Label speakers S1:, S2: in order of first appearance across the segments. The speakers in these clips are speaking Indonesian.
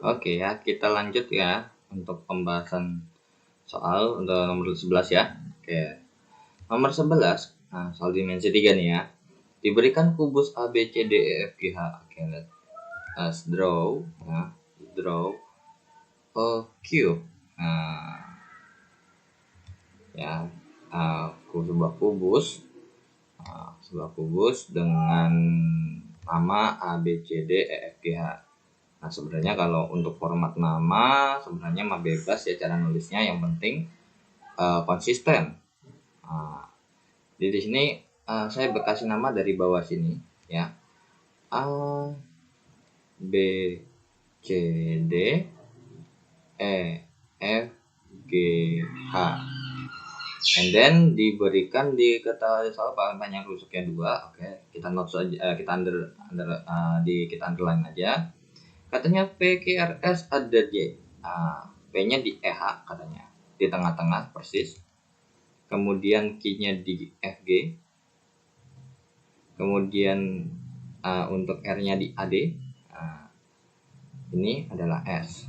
S1: Oke ya, kita lanjut ya untuk pembahasan soal untuk nomor 11 ya. Oke. Nomor 11, nah, soal dimensi 3 nih ya. Diberikan kubus A, B, C, D, E, F, G, H. Oke, let us draw ya. Draw a cube. Nah, ya, sebuah kubus, sebuah kubus dengan nama A, B, C, D, E, F, G, H. Nah, sebenarnya kalau untuk format nama sebenarnya mah bebas ya cara nulisnya, yang penting konsisten. Jadi di sini saya berkasih nama dari bawah sini ya. A, B, C, D, E, F, G, H. And then diberikan diketahui soal panjang rusuknya 2. Oke, kita notes aja, kita kita underline aja. Katanya PQRS ada J. P-nya di EH katanya. Di tengah-tengah persis. Kemudian Q-nya di FG. Kemudian untuk R-nya di AD. Ini adalah S.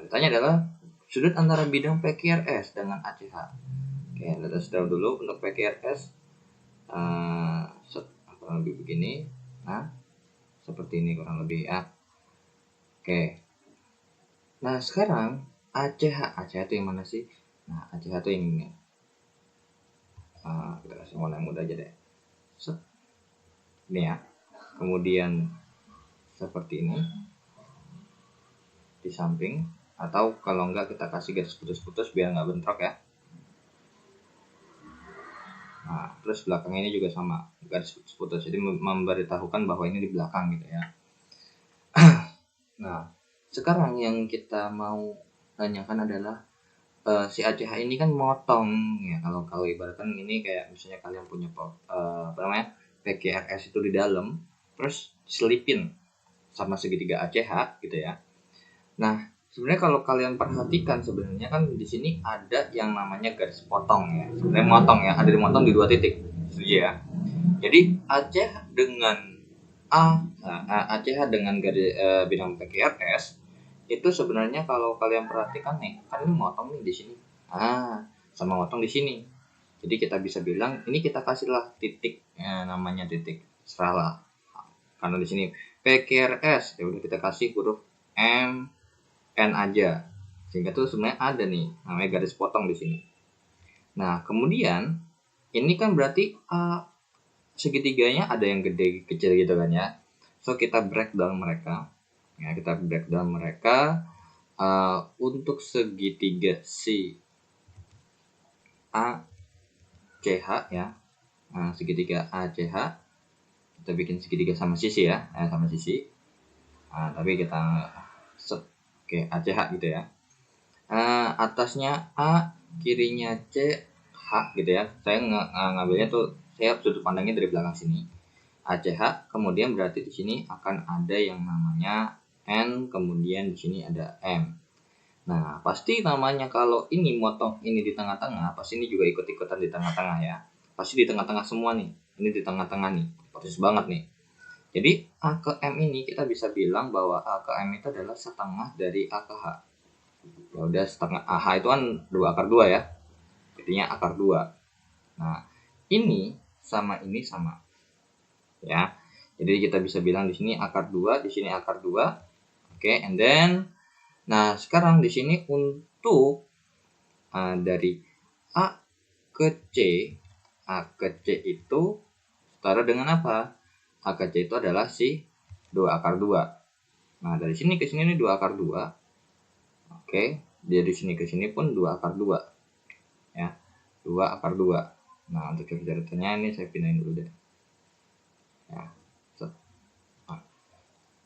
S1: Ditanya adalah sudut antara bidang PQRS dengan ACH. Oke, let us draw dulu untuk PQRS. Kurang lebih begini. Nah, seperti ini kurang lebih ya. Oke. Nah, sekarang ACH itu yang mana sih? Nah, ACH itu yang ini. Kita kasih warna yang mudah aja deh. Set. Ini ya. Kemudian seperti ini di samping, atau kalau enggak kita kasih garis putus-putus biar nggak bentrok ya. Nah, terus belakang ini juga sama garis putus-putus, jadi memberitahukan bahwa ini di belakang gitu ya. Nah, sekarang yang kita mau tanyakan adalah si ACH ini kan motong ya, kalau ibaratkan ini kayak misalnya kalian punya PQRS itu di dalam, terus selipin sama segitiga ACH gitu ya. Nah, sebenarnya kalau kalian perhatikan sebenarnya kan di sini ada yang namanya garis potong ya. Sebenarnya motong ya, ada dimotong di 2 titik. Setuju ya. Jadi ACH dengan ACH dengan garis bidang PQRS itu sebenarnya kalau kalian perhatikan nih, kan ini motong nih di sini. Sama motong di sini. Jadi kita bisa bilang ini kita kasihlah titik namanya titik. Serahlah. Karena di sini PQRS ya udah kita kasih huruf M N aja. Sehingga tuh sebenarnya ada nih namanya garis potong di sini. Nah, kemudian ini kan berarti segitiganya ada yang gede kecil gitu kan ya. So kita breakdown mereka. Ya, kita breakdown mereka untuk segitiga si ACH ya. Nah, segitiga ACH kita bikin segitiga sama sisi ya, sama sisi. Tapi kita oke, ACH gitu ya. Atasnya A, kirinya C, H gitu ya. Saya ngambilnya tuh, saya sudut pandangnya dari belakang sini. ACH, kemudian berarti di sini akan ada yang namanya N, kemudian di sini ada M. Nah, pasti namanya kalau ini motong ini di tengah-tengah, pasti ini juga ikut-ikutan di tengah-tengah ya. Pasti di tengah-tengah semua nih. Ini di tengah-tengah nih. Persis banget nih. Jadi A ke M ini kita bisa bilang bahwa A ke M itu adalah setengah dari A ke H. Ya udah setengah H itu kan 2 akar 2 ya. Jadinya akar 2. Nah, ini sama ya. Jadi kita bisa bilang di sini akar 2, di sini akar 2. Oke, and then nah, sekarang di sini untuk dari A ke C, itu setara dengan apa? A ke C itu adalah si 2 akar 2. Nah, dari sini ke sini ini 2 akar 2. Oke, dari sini ke sini pun 2 akar 2. Ya, 2 akar 2. Nah, untuk coret-coretannya ini saya pindahin dulu deh. Ya, nah,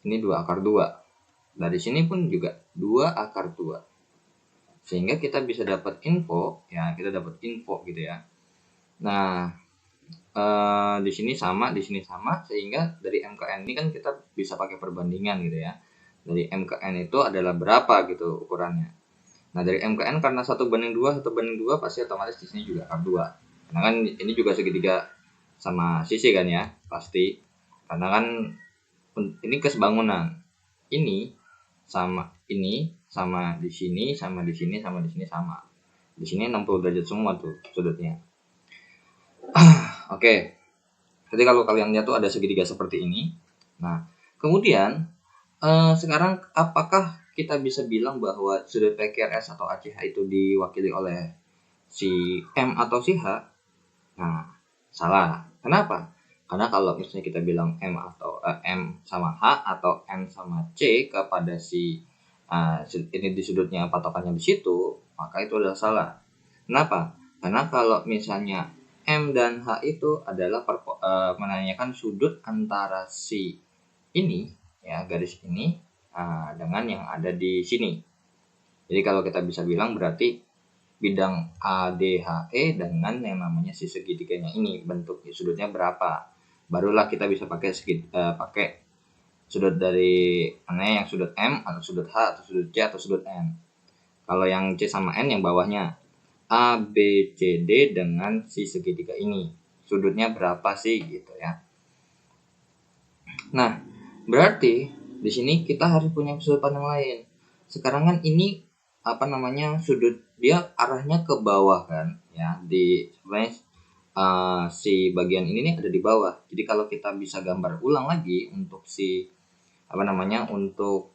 S1: ini 2 akar 2. Dari sini pun juga 2 akar 2. Sehingga kita bisa dapat info, ya kita dapat info gitu ya. Nah, di sini sama, sehingga dari M ke N ini kan kita bisa pakai perbandingan gitu ya. Dari M ke N itu adalah berapa gitu ukurannya. Nah, dari M ke N karena 1:2 pasti otomatis di sini juga akar 2. Karena kan ini juga segitiga sama sisi kan ya, pasti. Karena kan ini kesebangunan. Ini sama ini, sama di sini, sama di sini, sama di sini sama. Di sini 60 derajat semua tuh sudutnya. Oke. Jadi kalau kalian lihat tuh ada segitiga seperti ini. Nah, kemudian sekarang apakah kita bisa bilang bahwa sudut PQRS atau ACH itu diwakili oleh si M atau si H? Nah, salah. Kenapa? Karena kalau misalnya kita bilang M atau M sama H atau M sama C kepada si ini di sudutnya patokannya di situ, maka itu adalah salah. Kenapa? Karena kalau misalnya M dan H itu adalah menanyakan sudut antara si ini ya, garis ini dengan yang ada di sini. Jadi kalau kita bisa bilang berarti bidang ADHE dengan yang namanya si segitiganya ini bentuk sudutnya berapa, barulah kita bisa pakai pakai sudut dari mana, yang sudut M atau sudut H atau sudut C atau sudut N. Kalau yang C sama N yang bawahnya A, B, C, D dengan si segitiga ini sudutnya berapa sih gitu ya. Nah, berarti di sini kita harus punya sudut pandang lain. Sekarang kan ini sudut dia arahnya ke bawah kan ya, di sebenarnya si bagian ini nih ada di bawah. Jadi kalau kita bisa gambar ulang lagi untuk si untuk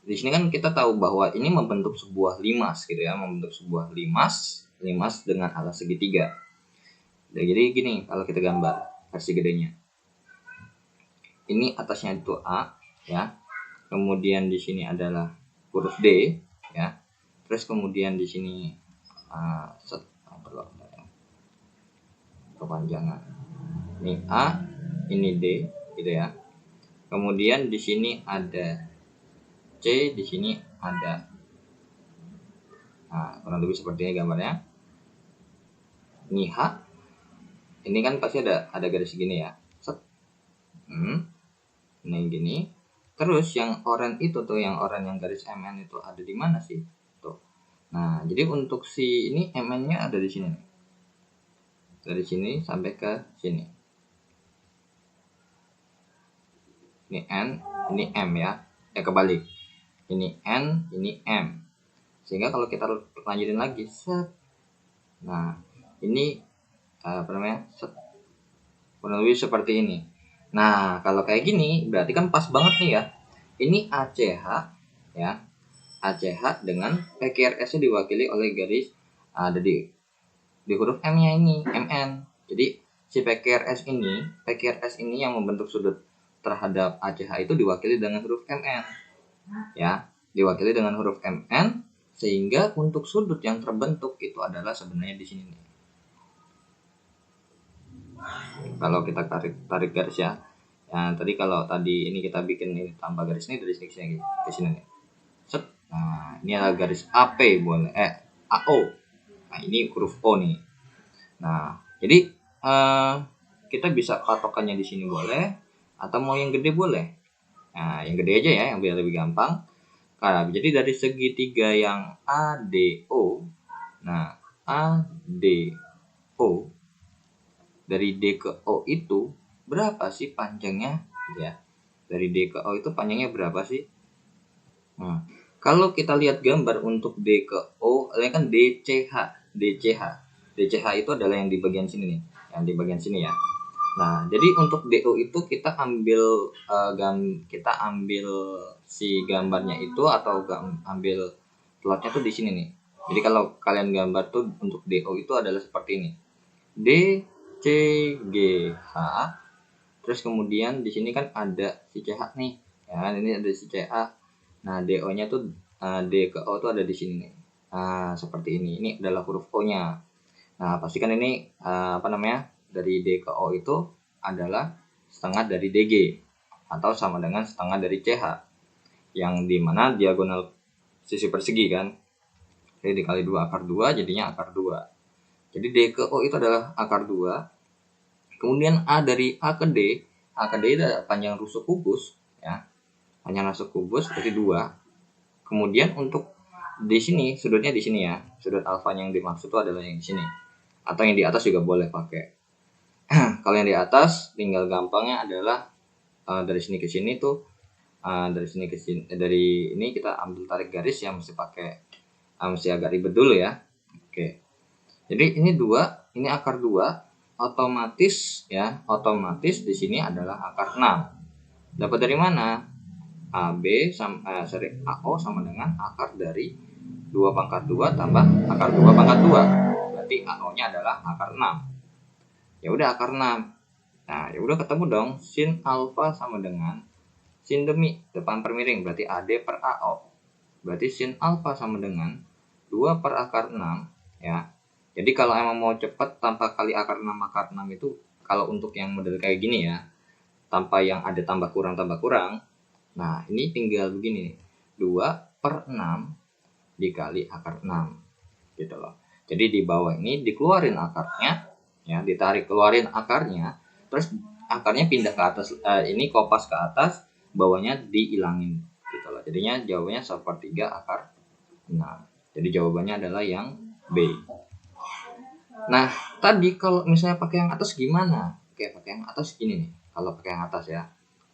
S1: di sini kan kita tahu bahwa ini membentuk sebuah limas gitu ya, membentuk sebuah limas dengan alas segitiga. Jadi gini kalau kita gambar versi gedenya. Ini atasnya itu A ya. Kemudian di sini adalah huruf D ya. Terus kemudian di sini kepanjangan. Ini A, ini D gitu ya. Kemudian di sini ada C, di sini ada. Nah, kurang lebih seperti ini gambarnya. Ini H. Ini kan pasti ada garis segini ya. Set. Ini gini. Terus yang oranye itu tuh, yang garis MN itu ada di mana sih? Tuh. Nah, jadi untuk si ini MN-nya ada di sini nih. Dari sini sampai ke sini. Ini N, ini M ya. Kebalik. Ini N, ini M. Sehingga kalau kita lanjutin lagi, set. Nah, ini set. Kurang lebih seperti ini. Nah, kalau kayak gini berarti kan pas banget nih ya. Ini ACH ya. ACH dengan PQRS-nya diwakili oleh garis ada di huruf M-nya ini, MN. Jadi si PQRS ini yang membentuk sudut terhadap ACH itu diwakili dengan huruf MN. Ya, diwakili dengan huruf MN, sehingga untuk sudut yang terbentuk itu adalah sebenarnya di sini nih. Kalau kita tarik garis ya. Ya, tadi ini kita bikin ini tambah garis ini dari sini ke sini nih. Set. Nah, ini adalah garis AP boleh AO. Nah, ini huruf O nih. Nah, jadi kita bisa patokannya di sini boleh atau mau yang gede boleh. Nah, yang gede aja ya, yang biar lebih gampang. Nah, jadi dari segitiga yang ADO. Nah, ADO dari D ke O itu berapa sih panjangnya ya? Dari D ke O itu panjangnya berapa sih? Nah, kalau kita lihat gambar untuk D ke O, ini kan DCH. DCH itu adalah yang di bagian sini nih, yang di bagian sini ya. Nah, jadi untuk DO itu kita ambil si gambarnya itu atau ambil plotnya tuh di sini nih. Jadi kalau kalian gambar tuh untuk DO itu adalah seperti ini. D C G H. Terus kemudian di sini kan ada si CH nih. Ya, ini ada si CH. Nah, DO-nya tuh D ke O tuh ada di sini nih. Nah, seperti ini. Ini adalah huruf O-nya. Nah, pastikan ini dari D ke O itu adalah setengah dari DG atau sama dengan setengah dari CH, yang dimana diagonal sisi persegi kan. Jadi dikali 2 akar 2 jadinya akar 2. Jadi D ke O itu adalah akar 2. Kemudian A dari A ke D adalah panjang rusuk kubus ya. Panjang rusuk kubus berarti 2. Kemudian untuk di sini sudutnya di sini ya. Sudut alfanya yang dimaksud itu adalah yang di sini. Atau yang di atas juga boleh pakai. Kalau yang di atas tinggal gampangnya adalah dari sini ke sini tuh dari sini ke sini, dari ini kita ambil tarik garis ya, mesti agak ribet dulu ya. Oke. Jadi ini 2, ini akar 2, otomatis di sini adalah akar 6. Dapat dari mana? AO sama dengan akar dari 2 pangkat 2 tambah akar 2 pangkat 2. Berarti AO-nya adalah akar 6. Ya udah akar 6. Nah, ya udah ketemu dong, sin alfa sama dengan sin demi depan per miring, berarti AD per AO. Berarti sin alfa sama dengan 2 per akar 6 ya. Jadi kalau emang mau cepat tanpa kali akar 6 itu, kalau untuk yang model kayak gini ya, tanpa yang ada tambah kurang. Nah, ini tinggal begini, 2 per 6 dikali akar 6 gitu loh. Jadi di bawah ini dikeluarin akarnya ya, ditarik keluarin akarnya, terus akarnya pindah ke atas, ini kopas ke atas, bawahnya dihilangin gitu loh. Jadinya jawabannya 1/3 akar 6. Jadi jawabannya adalah yang B. Nah, tadi kalau misalnya pakai yang atas gimana? Oke, pakai yang atas gini nih. Kalau pakai yang atas ya.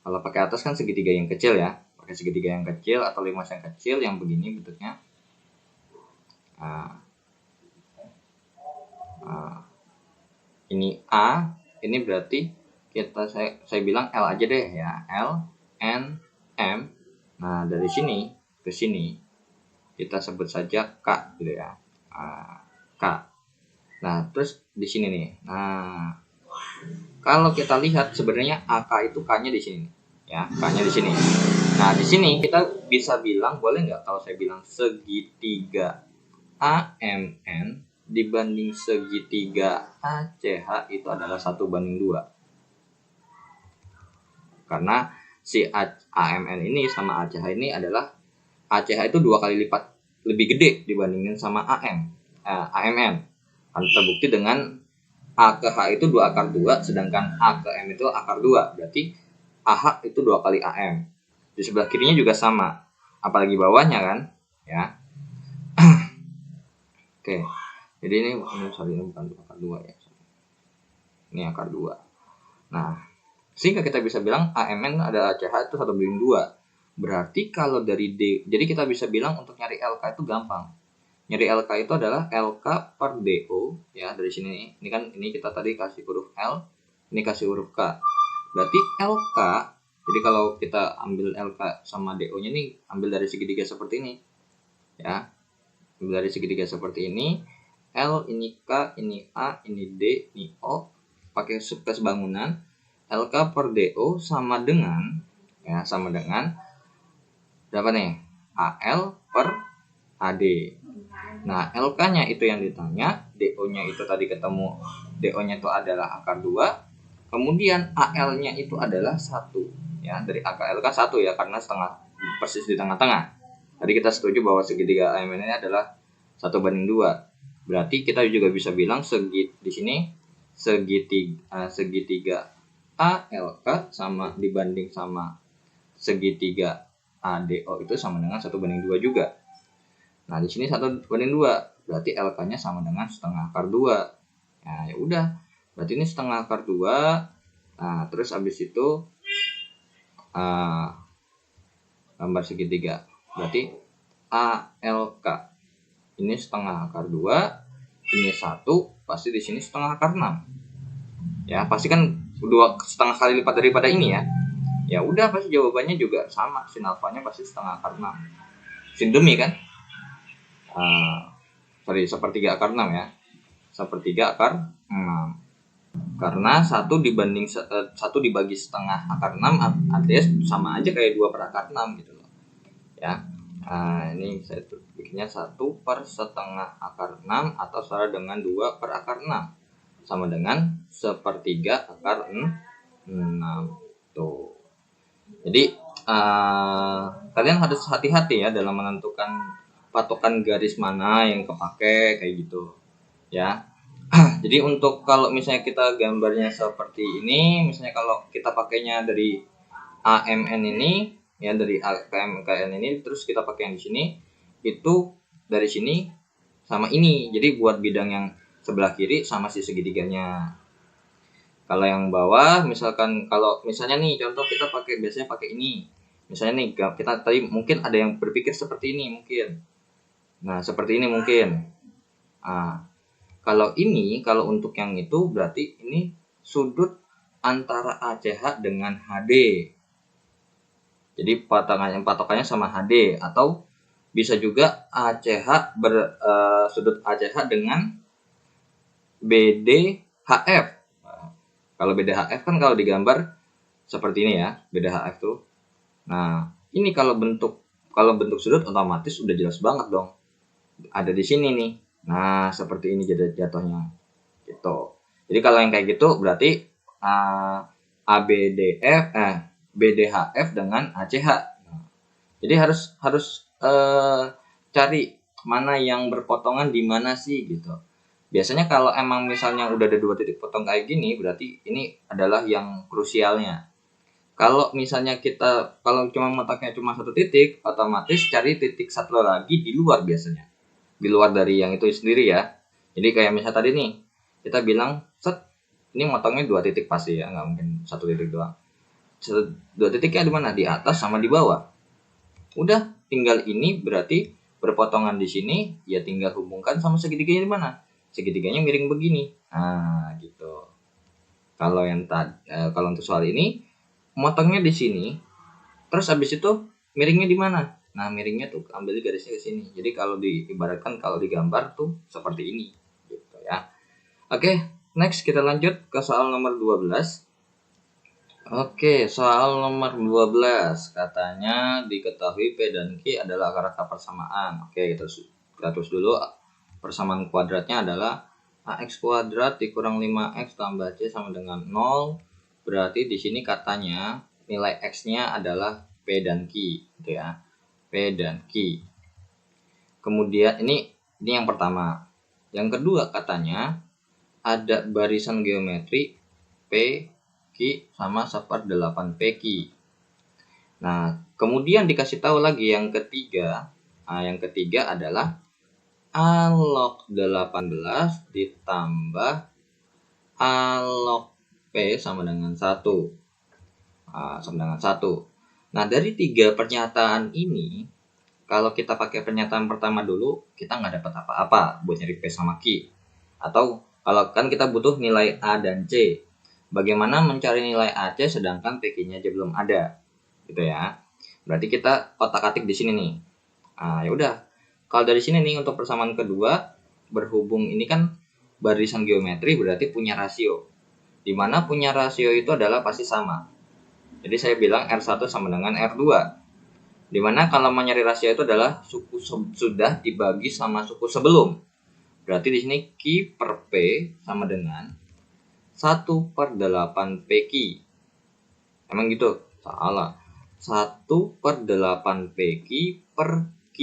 S1: Kalau pakai atas kan segitiga yang kecil ya. Pakai segitiga yang kecil atau limas yang kecil yang begini bentuknya. Ini A, ini berarti saya bilang L aja deh ya. L, N, M. Nah, dari sini ke sini kita sebut saja K gitu ya. K. Nah, terus di sini nih. Nah, kalau kita lihat sebenarnya AK itu K-nya di sini. Ya, K-nya di sini. Nah, di sini kita bisa bilang, boleh nggak kalau saya bilang segitiga AMN dibanding segitiga ACH itu adalah 1/2. Karena si AMN ini sama ACH ini adalah, ACH itu 2 kali lipat lebih gede dibandingin sama AMN. Kan terbukti dengan A ke H itu 2 akar 2, sedangkan A ke M itu akar 2. Berarti AH itu 2 kali AM. Di sebelah kirinya juga sama. Apalagi bawahnya kan. Ya. Oke. Jadi ini bukan akar 2 ya. Ini akar 2. Nah, sehingga kita bisa bilang AMN ada ACH itu 1/2. Berarti kalau dari D, jadi kita bisa bilang untuk nyari LK itu gampang. Nyari LK itu adalah LK per DO ya, dari sini. Ini kita tadi kasih huruf L, ini kasih huruf K. Berarti LK, jadi kalau kita ambil LK sama DO-nya nih, ambil dari segitiga seperti ini. Ya. Ambil dari segitiga seperti ini. L, ini K, ini A, ini D, ini O. Pakai subkas bangunan. LK per DO sama dengan berapa nih? AL per AD. Nah, LK-nya itu yang ditanya, DO-nya itu tadi ketemu, DO-nya itu adalah akar 2, kemudian AL-nya itu adalah 1. Ya, dari akar LK 1 ya, karena persis di tengah-tengah. Tadi kita setuju bahwa segitiga AMN ini adalah 1/2. Berarti kita juga bisa bilang di sini segitiga ALK sama dibanding sama segitiga ADO itu sama dengan 1/2 juga. Nah, di sini 1/2, berarti LK-nya sama dengan setengah akar 2. Nah, ya udah. Berarti ini setengah akar 2. Nah, terus habis itu gambar segitiga. Berarti ALK ini setengah akar 2, ini 1, pasti di sini setengah akar 6. Ya, pasti kan 2 setengah kali lipat daripada ini ya. Ya udah, pasti jawabannya juga sama, sin alfanya pasti setengah akar 6. Sin demi kan? 1/3 akar 6 ya. 1/3 akar 6. Karena 1 dibagi setengah akar 6 artinya sama aja kayak 2 per akar 6 gitu loh. Ya. Ini saya bikinnya 1 per setengah akar 6 atau setara dengan 2 per akar 6. Sama dengan 1/3 akar 6. Tuh. Jadi kalian harus hati-hati ya dalam menentukan patokan garis mana yang kepake kayak gitu ya. Jadi untuk kalau misalnya kita gambarnya seperti ini, misalnya kalau kita pakainya dari AMN ini ya, dari AKM ini, terus kita pakai yang di sini, itu dari sini sama ini. Jadi buat bidang yang sebelah kiri sama si segitiganya. Kalau yang bawah, misalkan kalau misalnya nih contoh kita biasanya pakai ini. Misalnya nih, kita tadi mungkin ada yang berpikir seperti ini mungkin. Nah, seperti ini mungkin. Nah, kalau untuk yang itu berarti ini sudut antara ACH dengan HD. Jadi patokannya sama HD, atau bisa juga ACH sudut ACH dengan BDHF. Nah, kalau BDHF kan kalau digambar seperti ini ya, BDHF tuh. Nah, ini kalau bentuk sudut otomatis udah jelas banget dong. Ada di sini nih. Nah, seperti ini jatuhnya. Gitu. Jadi kalau yang kayak gitu berarti BDHF dengan ACH. Nah, jadi harus cari mana yang berpotongan di mana sih gitu. Biasanya kalau emang misalnya udah ada 2 titik potong kayak gini, berarti ini adalah yang krusialnya. Kalau misalnya kalau cuma letaknya cuma 1 titik, otomatis cari titik satu lagi di luar biasanya. Di luar dari yang itu sendiri ya. Jadi kayak misalnya tadi nih, kita bilang ini motongnya 2 titik pasti ya, nggak mungkin 1 titik doang. 2 titiknya di mana? Di atas sama di bawah. Udah, tinggal ini berarti berpotongan di sini, ya tinggal hubungkan sama segitiganya di mana? Segitiganya miring begini. Nah, gitu. Kalau untuk soal ini, motongnya di sini, terus habis itu miringnya di mana? Nah, miringnya tuh ambil garisnya ke sini. Jadi kalau digambar tuh seperti ini, gitu ya. Oke, next kita lanjut ke soal nomor 12. Oke, soal nomor 12 katanya diketahui P dan Q adalah akar-akar persamaan. Oke, kita terus dulu. Persamaan kuadratnya adalah AX kuadrat dikurang 5X tambah C sama dengan 0. Berarti di sini katanya nilai X-nya adalah P dan Q, gitu ya. P dan Q. Kemudian ini yang pertama. Yang kedua katanya ada barisan geometri P Q sama 1/8 PQ. Nah, kemudian dikasih tahu lagi yang ketiga. Nah, yang ketiga adalah A log 18 ditambah A log P sama dengan 1. Sama dengan 1. Nah, dari 3 pernyataan ini, kalau kita pakai pernyataan pertama dulu, kita nggak dapat apa-apa buat nyari P sama Q. Atau kalau kan kita butuh nilai A dan C. Bagaimana mencari nilai AC sedangkan PQ-nya aja belum ada, gitu ya. Berarti kita otak-atik di sini nih. Ya udah. Kalau dari sini nih untuk persamaan kedua, berhubung ini kan barisan geometri berarti punya rasio. Di mana punya rasio itu adalah pasti sama. Jadi saya bilang R1 sama dengan R2. Di mana kalau mau nyari rasio itu adalah suku sudah dibagi sama suku sebelum. Berarti di sini Q per P sama dengan 1/8 PQ. Emang gitu? Salah. 1/8 PQ per Q.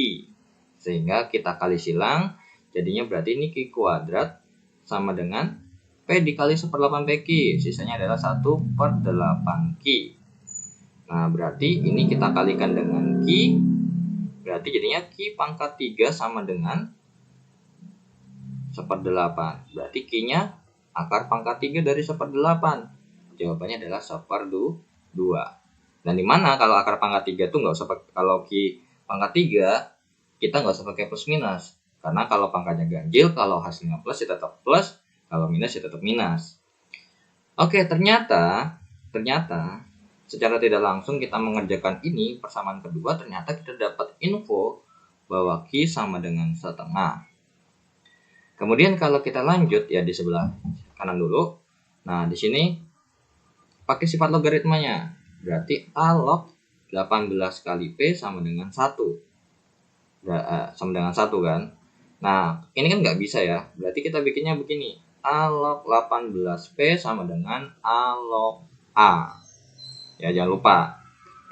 S1: Sehingga kita kali silang, jadinya berarti ini Q kuadrat sama dengan P dikali 1/8 PQ. Sisanya adalah 1/8 Q. Nah, berarti ini kita kalikan dengan Q. Berarti jadinya Q pangkat 3 sama dengan 1/8. Berarti Q-nya akar pangkat 3 dari 1/8. Jawabannya adalah 1/2. Dan dimana kalau akar pangkat 3 tuh nggak usah kalau Q pangkat 3, kita nggak usah pakai plus minus. Karena kalau pangkatnya ganjil, kalau hasilnya plus ya tetap plus, kalau minus ya tetap minus. Oke, ternyata secara tidak langsung kita mengerjakan ini, persamaan kedua, ternyata kita dapat info bahwa Q sama dengan 1/2. Kemudian kalau kita lanjut ya di sebelah kanan dulu. Nah, di sini pakai sifat logaritmanya. Berarti A log 18 kali P sama dengan 1. Sama dengan 1 kan. Nah, ini kan nggak bisa ya. Berarti kita bikinnya begini. A log 18P sama dengan A log A. Ya, jangan lupa.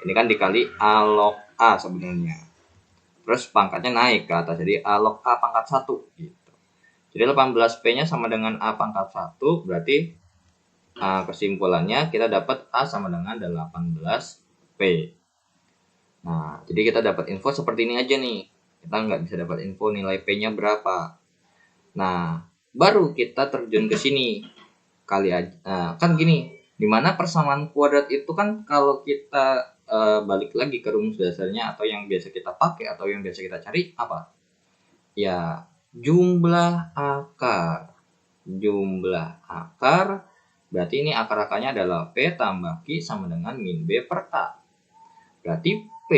S1: Ini kan dikali A log A sebenarnya. Terus pangkatnya naik ke atas. Jadi A log A pangkat 1. Gitu. Jadi 18P-nya sama dengan A pangkat 1. Berarti kesimpulannya kita dapat A sama dengan 18P. Nah, jadi kita dapat info seperti ini aja nih. Kita nggak bisa dapat info nilai P-nya berapa. Nah, baru kita terjun ke sini. Kali aja. Nah, kan gini, dimana persamaan kuadrat itu kan kalau kita balik lagi ke rumus dasarnya atau yang biasa kita pakai atau yang biasa kita cari apa? Ya, jumlah akar. Jumlah akar berarti ini akar-akarnya adalah P tambah Q sama dengan min B per K. Berarti P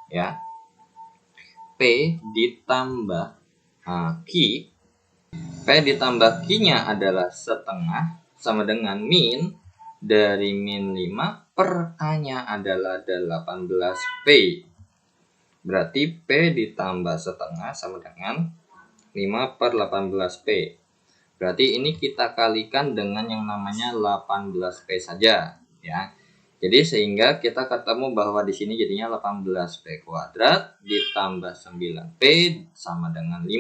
S1: ya, P ditambah Q, P ditambah Q-nya adalah setengah sama dengan min dari min 5 per A-nya adalah 18P. Berarti P ditambah setengah sama dengan 5 per 18P. Berarti ini kita kalikan dengan yang namanya 18P saja ya. Jadi sehingga kita ketemu bahwa di sini jadinya 18P kuadrat ditambah 9P sama dengan 5.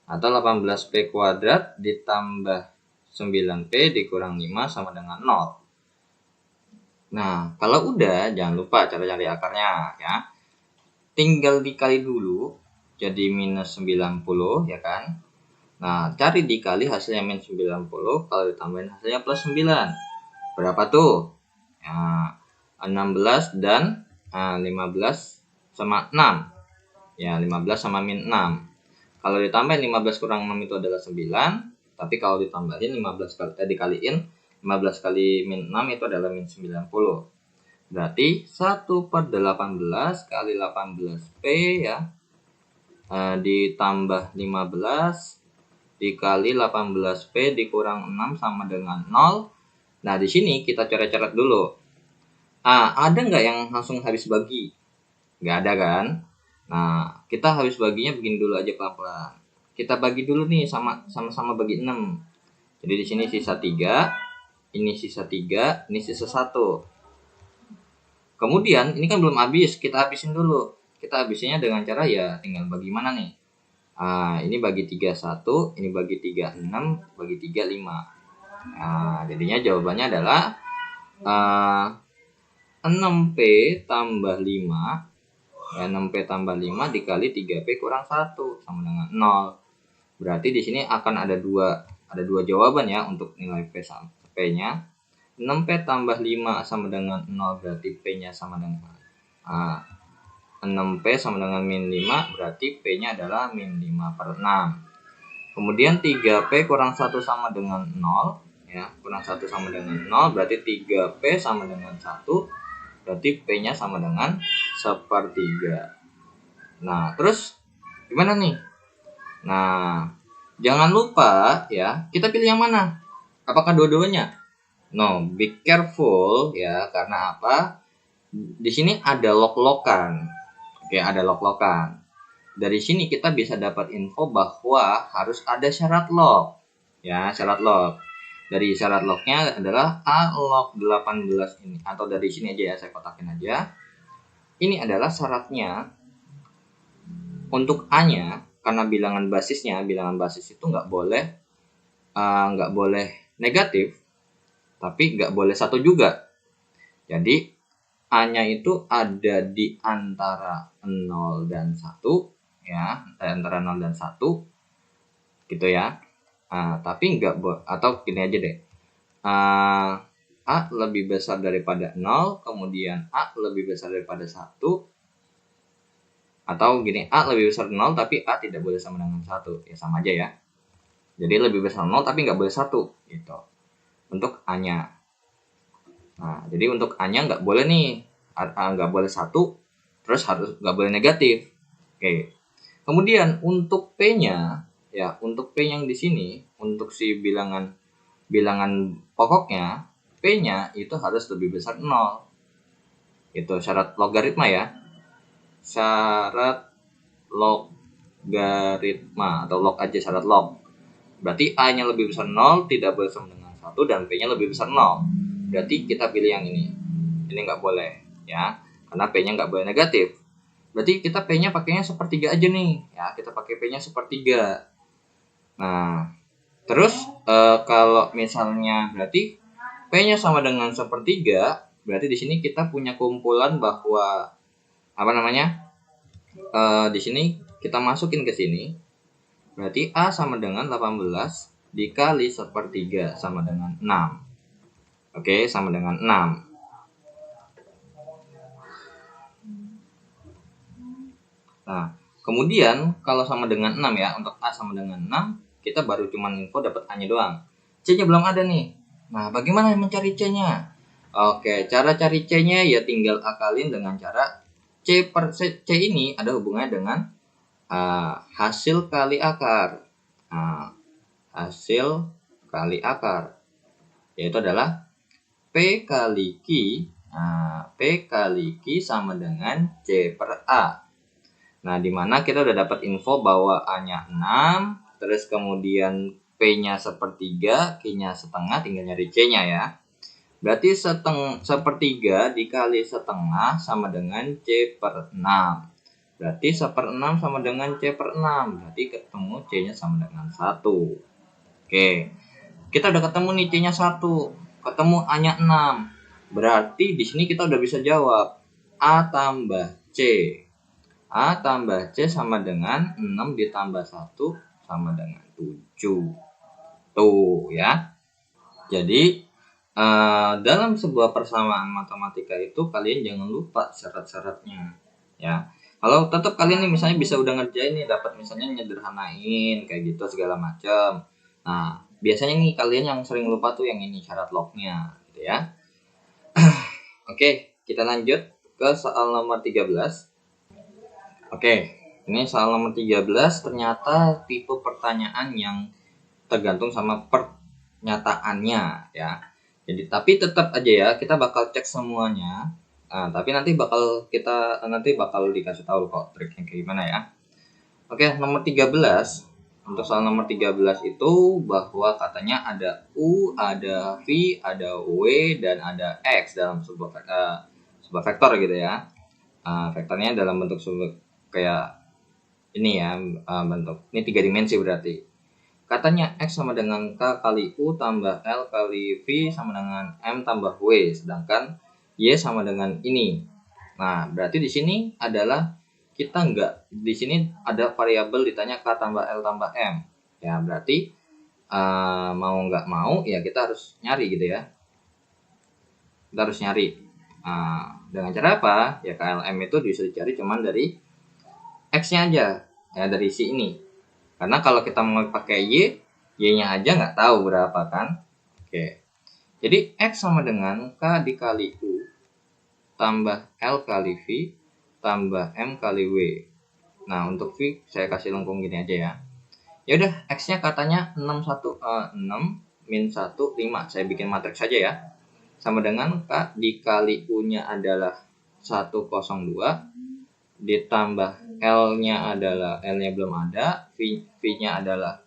S1: Atau 18P kuadrat ditambah 9P dikurang 5 sama dengan 0. Nah, kalau udah jangan lupa cara cari akarnya ya. Tinggal dikali dulu jadi minus 90 ya kan. Nah, cari dikali hasilnya min 90, kalau ditambahin hasilnya plus 9. Berapa tuh? Ya, 16 dan 15 sama 6. Ya, 15 sama min 6. Kalau ditambahin 15 kurang 6 itu adalah 9. Tapi kalau ditambahin 15 kali dikaliin 15 kali min 6 itu adalah min 90. Berarti 1 per 18 kali 18P ya. Ditambah 15 dikali 18P dikurang 6 sama dengan 0. Nah, di sini kita coret-coret dulu. Ada nggak yang langsung habis bagi? Nggak ada kan? Nah, kita habis baginya begini dulu aja pelan-pelan. Kita bagi dulu nih sama-sama bagi 6. Jadi di sini sisa 3, ini sisa 3, ini sisa 1. Kemudian ini kan belum habis, kita habisin dulu. Kita habisinnya dengan cara ya tinggal bagi mana nih? Ini bagi 3 1, ini bagi 3 6, bagi 3 5. Jadinya jawabannya adalah 6P tambah 5 ya, 6P tambah 5 dikali 3P kurang 1 sama dengan 0. Berarti di sini akan ada dua jawaban ya untuk nilai P-nya. 6P tambah 5 sama dengan 0 berarti P-nya sama dengan 6P sama dengan min 5 berarti P-nya adalah min 5 per 6. Kemudian 3P kurang 1 sama dengan 0 ya, kurang 1 sama dengan 0 berarti 3P sama dengan 1 berarti P-nya sama dengan 1/3. Nah, terus gimana nih? Nah, jangan lupa ya, kita pilih yang mana? Apakah dua-duanya? No, be careful ya, karena apa? Di sini ada log-logan. Oke, ada log-logan. Dari sini kita bisa dapat info bahwa harus ada syarat log. Ya, syarat log. Dari syarat lognya adalah A log 18 ini. Atau dari sini aja ya, saya kotakin aja. Ini adalah syaratnya. Untuk A-nya, karena bilangan basis itu nggak boleh negatif, tapi nggak boleh 1 juga. Jadi A-nya itu ada di antara 0 dan 1 ya, antara 0 dan 1 gitu ya. Tapi enggak atau gini aja deh. A lebih besar daripada 0, kemudian A lebih besar daripada 1. Atau gini, A lebih besar 0 tapi A tidak boleh sama dengan 1. Ya sama aja ya. Jadi lebih besar 0 tapi enggak boleh 1 gitu. Untuk A-nya. Nah, jadi untuk A-nya nggak boleh nih, nggak boleh 1, terus harus nggak boleh negatif. Oke. Kemudian untuk P-nya, ya untuk P yang di sini, untuk si bilangan pokoknya, P-nya itu harus lebih besar 0. Itu syarat logaritma ya. Syarat logaritma atau log aja, syarat log. Berarti A-nya lebih besar 0, tidak boleh sama dengan 1, dan P-nya lebih besar 0. Berarti kita pilih yang ini. Ini nggak boleh ya, karena P-nya nggak boleh negatif. Berarti kita P-nya pakainya 1/3 aja nih. Ya, kita pakai P-nya 1/3. Nah, terus kalau misalnya berarti P-nya sama dengan 1/3, berarti di sini kita punya kumpulan bahwa di sini kita masukin ke sini. Berarti A sama dengan 18 dikali 1/3 sama dengan 6. Oke, sama dengan 6. Nah, kemudian kalau sama dengan 6 ya, untuk A sama dengan 6, kita baru cuman info dapat A-nya doang. C-nya belum ada nih. Nah, bagaimana mencari C-nya? Oke, cara cari C-nya ya tinggal akalin dengan cara C per C ini ada hubungannya dengan hasil kali akar. Hasil kali akar yaitu adalah P kali Q. P kali Q sama dengan C per A. Nah, di mana kita udah dapat info bahwa A-nya 6, terus kemudian P-nya sepertiga, Q-nya setengah, tinggal nyari C-nya ya. Berarti sepertiga dikali setengah sama dengan C per 6. Berarti 1/6 sama dengan C per 6. Berarti ketemu C-nya sama dengan 1. Oke, kita udah ketemu nih C-nya 1. Ketemu A-nya 6. Berarti di sini kita udah bisa jawab A tambah C. A tambah C sama dengan 6 ditambah 1 sama dengan 7. Tuh ya. Jadi dalam sebuah persamaan matematika itu kalian jangan lupa syarat-syaratnya ya. Kalau tetap kalian nih misalnya bisa udah ngerjain nih, dapat misalnya nyederhanain kayak gitu segala macam. Nah, biasanya nih kalian yang sering lupa tuh yang ini syarat lognya gitu ya. Oke, kita lanjut ke soal nomor 13. Oke, ini soal nomor 13 ternyata tipe pertanyaan yang tergantung sama pernyataannya ya. Jadi tapi tetap aja ya kita bakal cek semuanya. Tapi nanti bakal dikasih tahu kok triknya kayak gimana ya. Oke, nomor 13. Untuk soal nomor 13 itu bahwa katanya ada U, ada V, ada W dan ada X dalam sebuah vektor gitu ya. Vektornya dalam bentuk kayak ini ya, bentuk ini 3 dimensi berarti. Katanya X sama dengan K kali U tambah L kali V sama dengan M tambah W, sedangkan Y sama dengan ini. Nah, berarti di sini adalah di sini ada variabel ditanya K tambah L tambah M. Ya, berarti mau nggak mau ya kita harus nyari gitu ya. Kita harus nyari. Dengan cara apa? Ya KLM itu bisa dicari cuman dari X-nya aja, ya dari si ini. Karena kalau kita mau pakai Y-nya aja nggak tahu berapa kan. Oke. Jadi X sama dengan K dikali U tambah L kali V tambah M kali W. Nah, untuk V saya kasih lengkung gini aja ya. Ya udah, X-nya katanya 6 min 1 5. Saya bikin matriks saja ya. Sama dengan K dikali U-nya adalah 102 ditambah L-nya adalah L-nya belum ada, V-nya adalah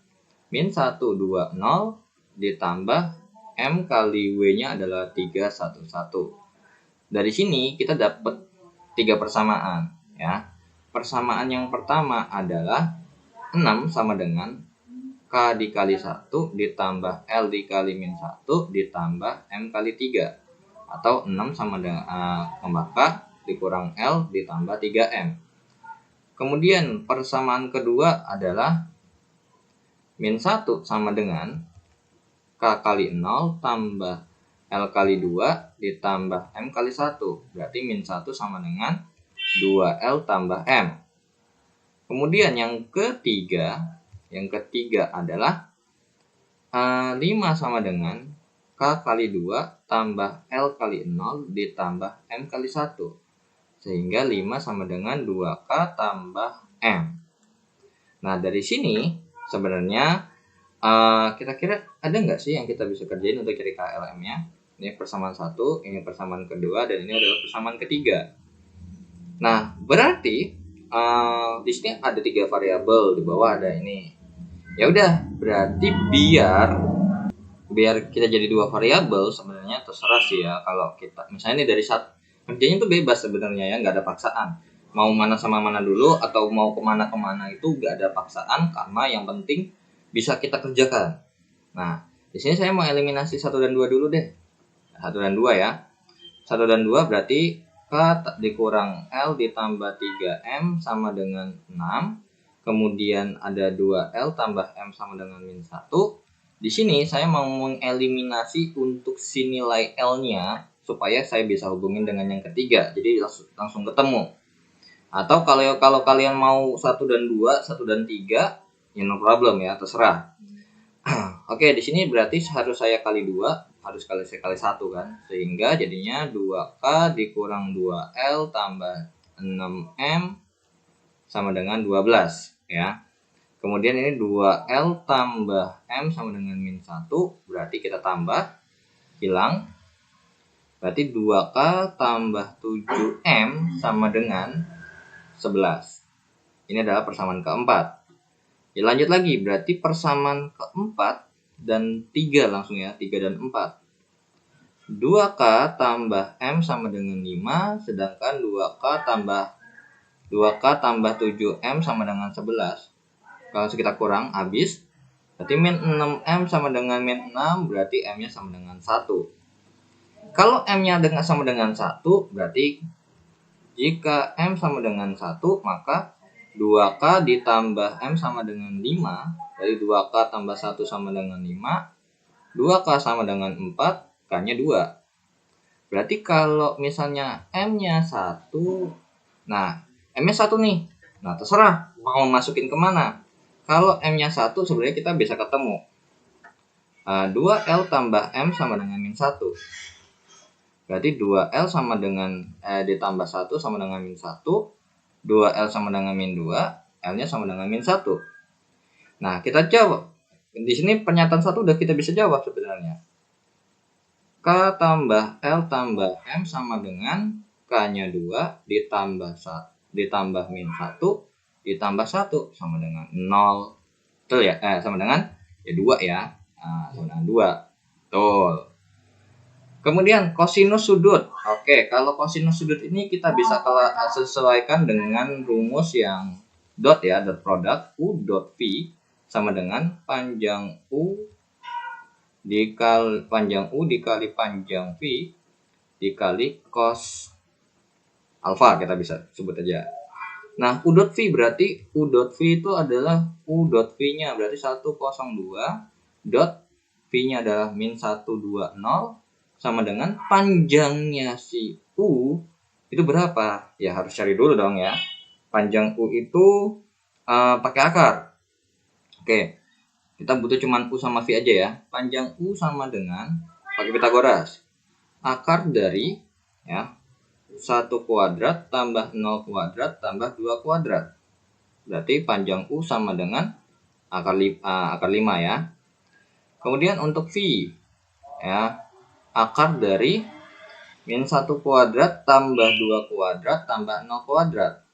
S1: min 120 ditambah M kali W-nya adalah 311. Dari sini kita dapat 3 persamaan ya. Persamaan yang pertama adalah 6 sama dengan K dikali 1 ditambah L dikali min 1 ditambah M kali 3. Atau 6 sama dengan K dikurang L ditambah 3M. Kemudian persamaan kedua adalah min 1 sama dengan K kali 0 tambah L kali 2 ditambah M kali 1. Berarti min 1 sama dengan 2L tambah M. Kemudian yang ketiga adalah 5 sama dengan K kali 2 tambah L kali 0 ditambah M kali 1. Sehingga 5 sama dengan 2K tambah M. Nah, dari sini sebenarnya kira-kira ada nggak sih yang kita bisa kerjain untuk cari KLM-nya? Ini persamaan 1, ini persamaan kedua, dan ini adalah persamaan ketiga. Nah, berarti di sini ada 3 variabel, di bawah ada ini. Ya udah, berarti biar kita jadi 2 variabel sebenarnya terserah sih ya. Kalau kita misalnya ini dari satu kerjanya tuh bebas sebenarnya ya, nggak ada paksaan. Mau mana sama mana dulu atau mau kemana itu nggak ada paksaan karena yang penting bisa kita kerjakan. Nah, di sini saya mau eliminasi 1 dan 2 dulu deh. 1 dan 2 ya. 1 dan 2 berarti K dikurang L ditambah 3M sama dengan 6. Kemudian ada 2L tambah M sama dengan min 1. Di sini saya mau mengeliminasi untuk si nilai L-nya supaya saya bisa hubungin dengan yang ketiga. Jadi langsung ketemu. Atau kalau kalian mau 1 dan 2, 1 dan 3, ya no problem ya, terserah. Oke, di sini berarti harus saya kali 2, harus saya kali 1 kan. Sehingga jadinya 2K dikurang 2L tambah 6M sama dengan 12 ya. Kemudian ini 2L tambah M sama dengan min 1, berarti kita tambah, hilang. Berarti 2K tambah 7M sama dengan 11. Ini adalah persamaan keempat. Ya, lanjut lagi, berarti persamaan keempat dan 3 langsung ya, 3 dan 4. 2K tambah M sama dengan 5, sedangkan 2K tambah 7M sama dengan 11. Kalau kita kurang, habis. Berarti min 6M sama dengan min 6, berarti M-nya sama dengan 1. Kalau M-nya sama dengan 1, berarti jika M sama dengan 1, maka 2K ditambah M sama dengan 5. Dari 2K tambah 1 sama dengan 5. 2K sama dengan 4, K-nya 2. Berarti kalau misalnya M-nya 1, nah M-nya 1 nih. Nah terserah mau masukin kemana. Kalau M-nya 1 sebenarnya kita bisa ketemu. 2L tambah M sama dengan min 1. Berarti 2L sama dengan ditambah 1 sama dengan min 1. 2L sama dengan min 2. L-nya sama dengan min 1. Nah, kita jawab. Di sini pernyataan 1 udah kita bisa jawab sebenarnya. K tambah L tambah M sama dengan K-nya 2 ditambah min 1 ditambah 1 sama dengan 0. Betul ya? Sama dengan 2 ya. Sama dengan 2. Betul. Kemudian kosinus sudut. Oke, kalau kosinus sudut ini kita bisa sesuaikan dengan rumus yang dot ya, dot product U dot V sama dengan panjang U dikali panjang V dikali cos alfa, kita bisa sebut aja. Nah, U dot V berarti U dot V itu adalah U dot V-nya berarti 102 dot V-nya adalah min 120 sama dengan panjangnya si U itu berapa? Ya harus cari dulu dong ya. Panjang U itu pakai akar. Oke, kita butuh cuman U sama V aja ya. Panjang U sama dengan, pakai Pitagoras, akar dari ya 1 kuadrat tambah 0 kuadrat tambah 2 kuadrat. Berarti panjang U sama dengan akar 5 ya. Kemudian untuk V ya, akar dari min 1 kuadrat tambah 2 kuadrat tambah 0 kuadrat.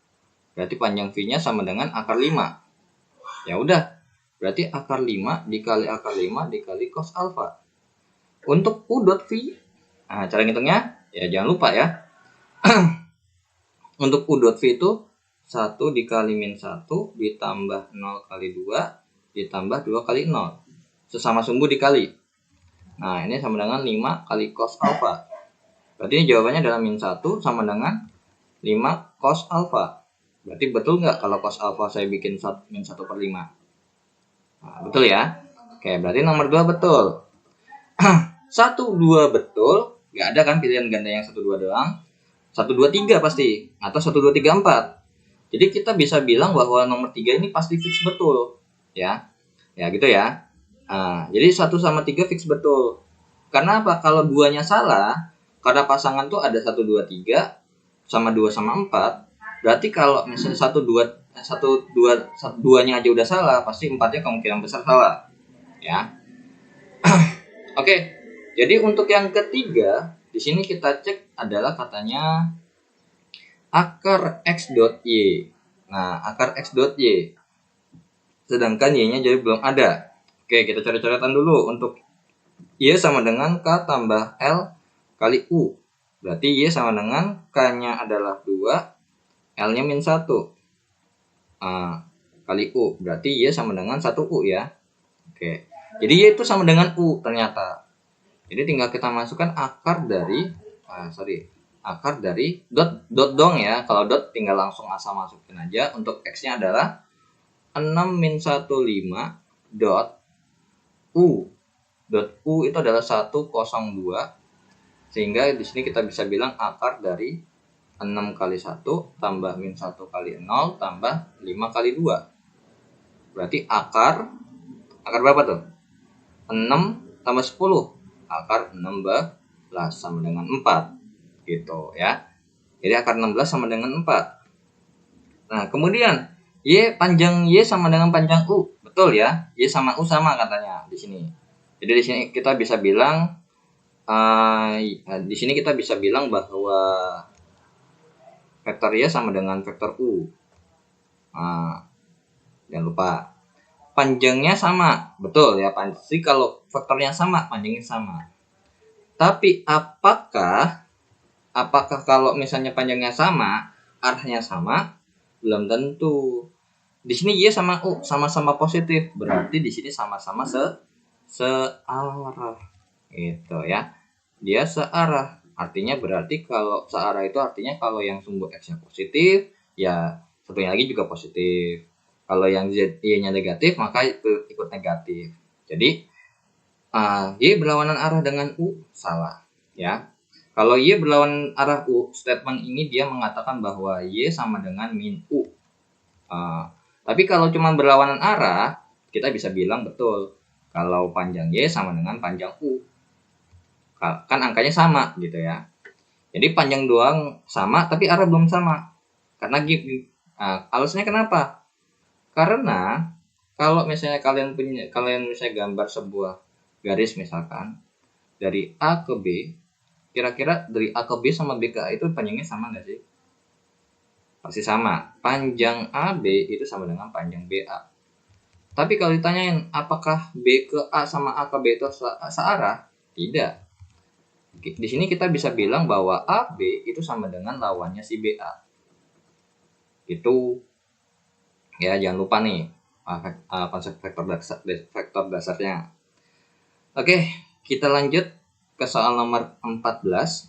S1: Berarti panjang V-nya sama dengan akar 5. Ya udah, berarti akar 5 dikali akar 5 dikali cos alfa. Untuk U dot V, nah cara ngitungnya ya jangan lupa ya. Untuk U dot V itu 1 dikali min 1 ditambah 0 kali 2 ditambah 2 kali 0. Sesama sumbu dikali. Nah, ini sama dengan 5 kali cos alfa. Berarti ini jawabannya adalah min 1 sama dengan 5 cos alfa. Berarti betul nggak kalau cos alfa saya bikin min 1 per 5? Nah, betul ya? Oke, berarti nomor 2 betul. 1, 2 betul. Nggak ada kan pilihan ganda yang 1, 2 doang. 1, 2, 3 pasti. Atau 1, 2, 3, 4. Jadi kita bisa bilang bahwa nomor 3 ini pasti fix betul. Ya, ya gitu ya. Nah, jadi 1 sama 3 fix betul. Karena apa? Kalau 2-nya salah, karena pasangan tuh ada 1, 2, 3 sama 2 sama 4. Berarti kalau misalnya 2-nya aja udah salah, pasti 4-nya kemungkinan besar salah. Ya. Oke. Jadi untuk yang ketiga, di sini kita cek adalah katanya akar X dot Y. Nah, akar X dot Y. Sedangkan Y-nya jadi belum ada. Oke, kita coret-coretan dulu. Untuk Y sama dengan K tambah L kali U. Berarti Y sama dengan K-nya adalah 2, L-nya min 1 kali U. Berarti Y sama dengan 1U ya. Oke. Jadi Y itu sama dengan U ternyata. Jadi tinggal kita masukkan akar dari akar dari dot dong ya. Kalau dot tinggal langsung asal masukin aja. Untuk X-nya adalah 6 min 15 dot U. Dot U itu adalah 102. Sehingga di sini kita bisa bilang akar dari 6 kali 1 tambah min 1 kali 0 tambah 5 kali 2. Berarti akar berapa tuh? 6 tambah 10. Akar 16 sama dengan 4. Gitu ya. Jadi akar 16 sama dengan 4. Nah, kemudian panjang Y sama dengan panjang U. Betul ya? Y sama U sama katanya di sini. Jadi di sini kita bisa bilang bahwa vektor Y sama dengan vektor U. Jangan lupa. Panjangnya sama. Betul ya, pasti kalau vektornya sama, panjangnya sama. Tapi apakah kalau misalnya panjangnya sama, arahnya sama? Belum tentu. Di sini Y sama U sama-sama positif, berarti di sini sama-sama searah. Gitu ya. Dia searah. Artinya berarti kalau searah itu artinya kalau yang sumbu X-nya positif, ya satunya lagi juga positif. Kalau yang Y-nya negatif, maka itu ikut negatif. Jadi Y berlawanan arah dengan U, salah ya. Kalau Y berlawanan arah U, statement ini dia mengatakan bahwa Y sama dengan min U. Tapi kalau cuma berlawanan arah, kita bisa bilang betul kalau panjang Y sama dengan panjang U. Kan angkanya sama gitu ya. Jadi panjang doang sama, tapi arah belum sama. Karena alasannya kenapa? Karena kalau misalnya kalian misalnya gambar sebuah garis misalkan dari A ke B, kira-kira dari A ke B sama B ke A itu panjangnya sama nggak sih? Pasti sama. Panjang AB itu sama dengan panjang BA. Tapi kalau ditanyain apakah B ke A sama A ke B itu searah? Tidak. Di sini kita bisa bilang bahwa AB itu sama dengan lawannya si BA. Itu ya, jangan lupa nih konsep vektor dasarnya. Oke, kita lanjut ke soal nomor 14.